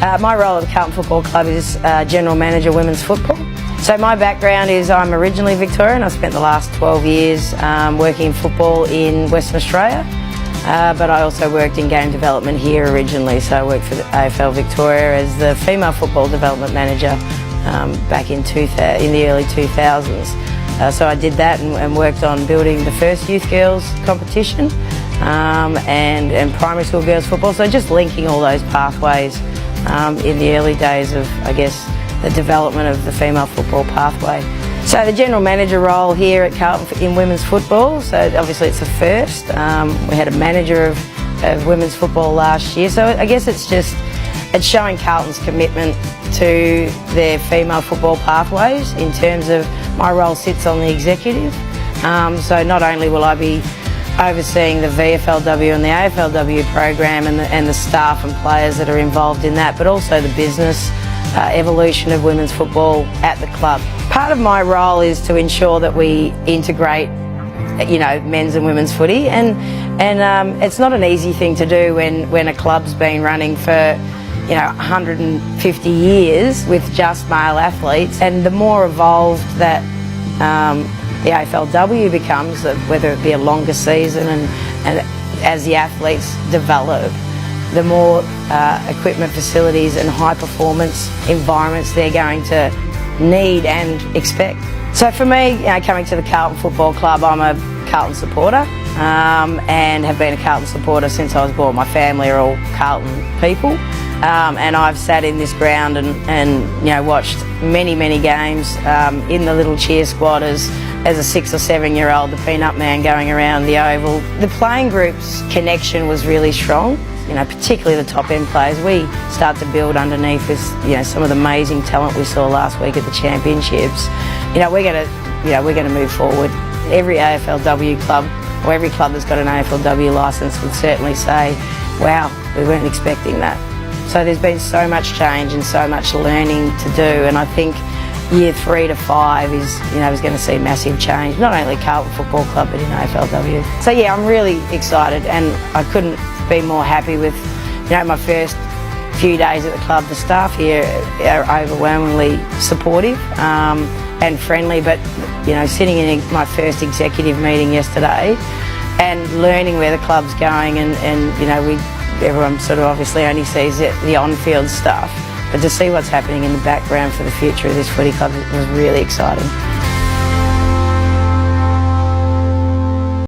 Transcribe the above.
My role at the Carlton Football Club is General Manager Women's Football. So my background is I'm originally Victorian. I've spent the last 12 years working in football in Western Australia, but I also worked in game development here originally. So I worked for the AFL Victoria as the Female Football Development Manager back in the early 2000s. So I did that and worked on building the first youth girls competition and primary school girls football. So just linking all those pathways in the early days of, I guess, the development of the female football pathway. So the general manager role here at Carlton in women's football, so obviously it's a first. We had a manager of women's football last year, so I guess it's showing Carlton's commitment to their female football pathways in terms of my role sits on the executive. So not only will I be overseeing the VFLW and the AFLW program and the staff and players that are involved in that, but also the business evolution of women's football at the club. Part of my role is to ensure that we integrate, men's and women's footy, and it's not an easy thing to do when a club's been running for 150 years with just male athletes, and the more evolved that the AFLW becomes, whether it be a longer season and as the athletes develop, the more equipment, facilities and high performance environments they're going to need and expect. So for me, coming to the Carlton Football Club, I'm a Carlton supporter and have been a Carlton supporter since I was born. My family are all Carlton people, and I've sat in this ground and watched many games in the little cheer squad as a 6 or 7 year old, the peanut man going around the oval. The playing group's connection was really strong. Particularly the top end players. We start to build underneath with some of the amazing talent we saw last week at the championships. We're going to move forward. Every AFLW club, or every club that's got an AFLW licence, would certainly say, wow, we weren't expecting that. So there's been so much change and so much learning to do, and I think year 3 to 5 is going to see massive change, not only Carlton Football Club but in AFLW. So yeah, I'm really excited, and I couldn't be more happy with my first few days at the club. The staff here are overwhelmingly supportive and friendly, but sitting in my first executive meeting yesterday and learning where the club's going, and everyone sort of obviously only sees the on-field stuff, but to see what's happening in the background for the future of this footy club was really exciting.